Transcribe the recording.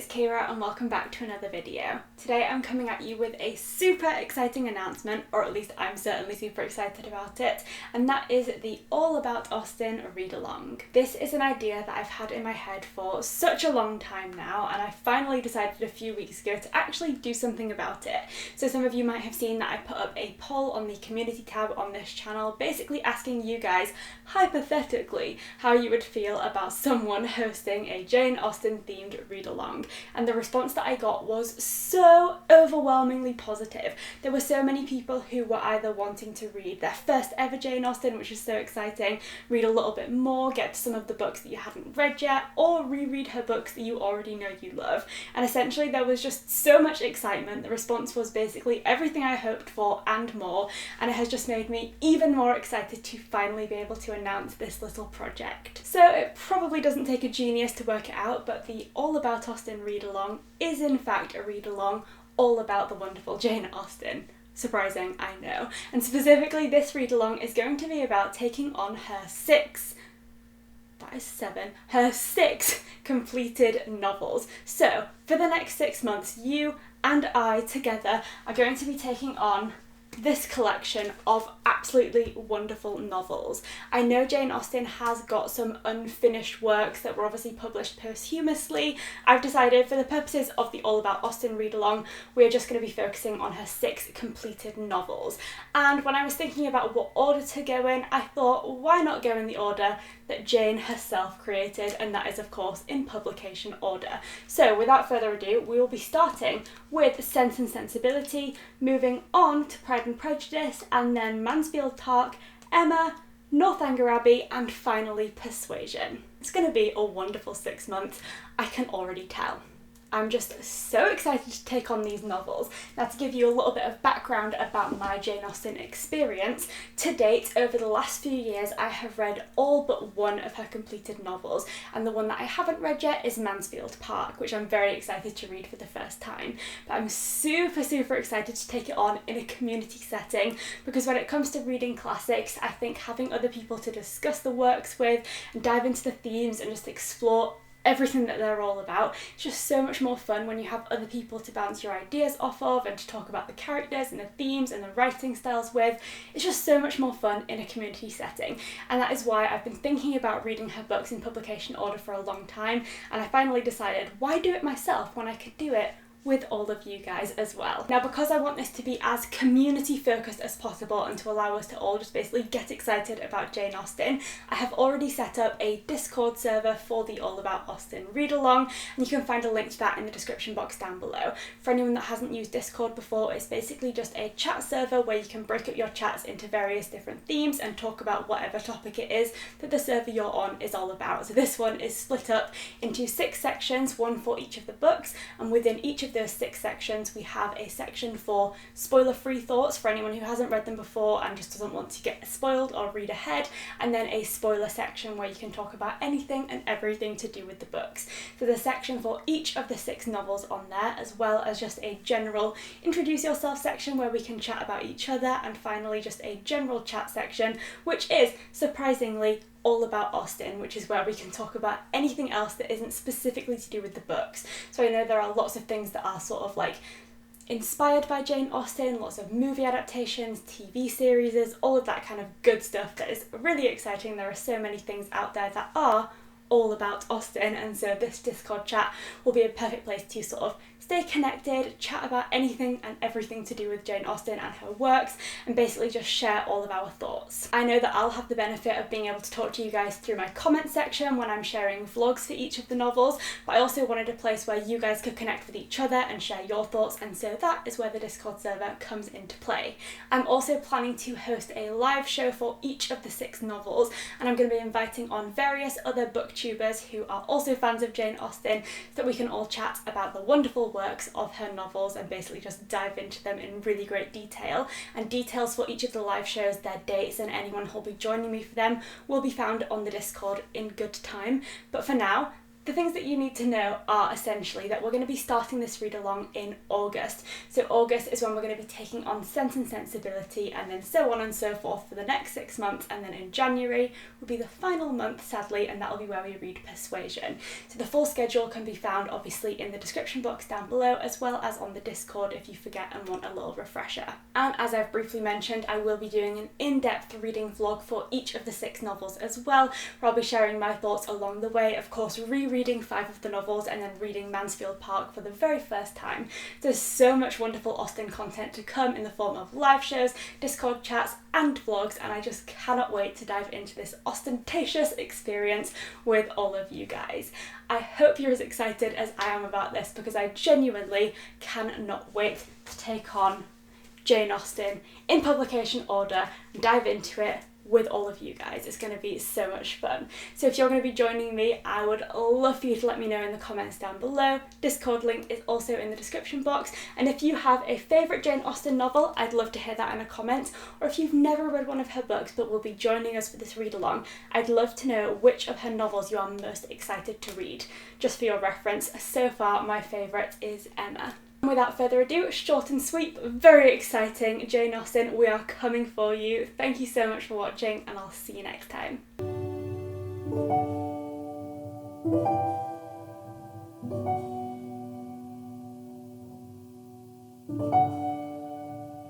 it's Kira and welcome back to another video. Today I'm coming at you with a super exciting announcement, or at least I'm certainly super excited about it, and that is the All About Austen read-along. This is an idea that I've had in my head for such a long time now, and I finally decided a few weeks ago to actually do something about it. So some of you might have seen that I put up a poll on the community tab on this channel, basically asking you guys, hypothetically, how you would feel about someone hosting a Jane Austen themed read-along, and the response that I got was so overwhelmingly positive. There were so many people who were either wanting to read their first ever Jane Austen, which is so exciting, read a little bit more, get to some of the books that you hadn't read yet, or reread her books that you already know you love. And essentially there was just so much excitement. The response was basically everything I hoped for and more, and it has just made me even more excited to finally be able to announce this little project. So it probably doesn't take a genius to work it out, but the All About Austen read-along is in fact a read-along all about the wonderful Jane Austen. Surprising, I know. And specifically this read-along is going to be about taking on her six completed novels. So for the next 6 months, you and I together are going to be taking on this collection of absolutely wonderful novels. I know Jane Austen has got some unfinished works that were obviously published posthumously. I've decided for the purposes of the All About Austen read-along, we're just going to be focusing on her 6 completed novels. And when I was thinking about what order to go in, I thought, why not go in the order that Jane herself created, and that is of course in publication order. So without further ado, we will be starting with Sense and Sensibility, moving on to Pride and Prejudice, and then Mansfield, Emma, Northanger Abbey, and finally Persuasion. It's going to be a wonderful 6 months, I can already tell. I'm just so excited to take on these novels. Now, to give you a little bit of background about my Jane Austen experience, to date, over the last few years, I have read all but one of her completed novels, and the one that I haven't read yet is Mansfield Park, which I'm very excited to read for the first time. But I'm super excited to take it on in a community setting, because when it comes to reading classics, I think having other people to discuss the works with and dive into the themes and just explore everything that they're all about. It's just so much more fun when you have other people to bounce your ideas off of and to talk about the characters and the themes and the writing styles with. It's just so much more fun in a community setting, and that is why I've been thinking about reading her books in publication order for a long time, and I finally decided, why do it myself when I could do it with all of you guys as well. Now, because I want this to be as community focused as possible and to allow us to all just basically get excited about Jane Austen, I have already set up a Discord server for the All About Austen read-along, and you can find a link to that in the description box down below. For anyone that hasn't used Discord before, it's basically just a chat server where you can break up your chats into various different themes and talk about whatever topic it is that the server you're on is all about. So this one is split up into 6 sections, one for each of the books, and within each of those 6 sections we have a section for spoiler-free thoughts for anyone who hasn't read them before and just doesn't want to get spoiled or read ahead, and then a spoiler section where you can talk about anything and everything to do with the books. So there's a section for each of the 6 novels on there, as well as just a general introduce yourself section where we can chat about each other, and finally just a general chat section which is surprisingly all about Austen, which is where we can talk about anything else that isn't specifically to do with the books. So I know there are lots of things that are sort of like inspired by Jane Austen, lots of movie adaptations, TV series, all of that kind of good stuff that is really exciting. There are so many things out there that are all about Austen, and so this Discord chat will be a perfect place to sort of stay connected, chat about anything and everything to do with Jane Austen and her works, and basically just share all of our thoughts. I know that I'll have the benefit of being able to talk to you guys through my comment section when I'm sharing vlogs for each of the novels, but I also wanted a place where you guys could connect with each other and share your thoughts, and so that is where the Discord server comes into play. I'm also planning to host a live show for each of the 6 novels, and I'm going to be inviting on various other booktubers who are also fans of Jane Austen, so that we can all chat about the wonderful works of her novels and basically just dive into them in really great detail. And details for each of the live shows, their dates, and anyone who'll be joining me for them will be found on the Discord in good time. But for now, The things that you need to know are essentially that we're going to be starting this read along in August. So August is when we're going to be taking on Sense and Sensibility, and then so on and so forth for the next 6 months, and then in January will be the final month, sadly, and that will be where we read Persuasion. So the full schedule can be found obviously in the description box down below, as well as on the Discord if you forget and want a little refresher. And as I've briefly mentioned, I will be doing an in-depth reading vlog for each of the 6 novels as well, where I'll be sharing my thoughts along the way, of course rereading 5 of the novels and then reading Mansfield Park for the very first time. There's so much wonderful Austen content to come in the form of live shows, Discord chats and vlogs, and I just cannot wait to dive into this ostentatious experience with all of you guys. I hope you're as excited as I am about this, because I genuinely cannot wait to take on Jane Austen in publication order and dive into it with all of you guys. It's going to be so much fun. So if you're going to be joining me, I would love for you to let me know in the comments down below. Discord link is also in the description box, and if you have a favourite Jane Austen novel, I'd love to hear that in a comment, or if you've never read one of her books but will be joining us for this read along, I'd love to know which of her novels you are most excited to read. Just for your reference, so far my favourite is Emma. Without further ado, short and sweet, very exciting Jane Austen, we are coming for you. Thank you so much for watching, and I'll see you next time.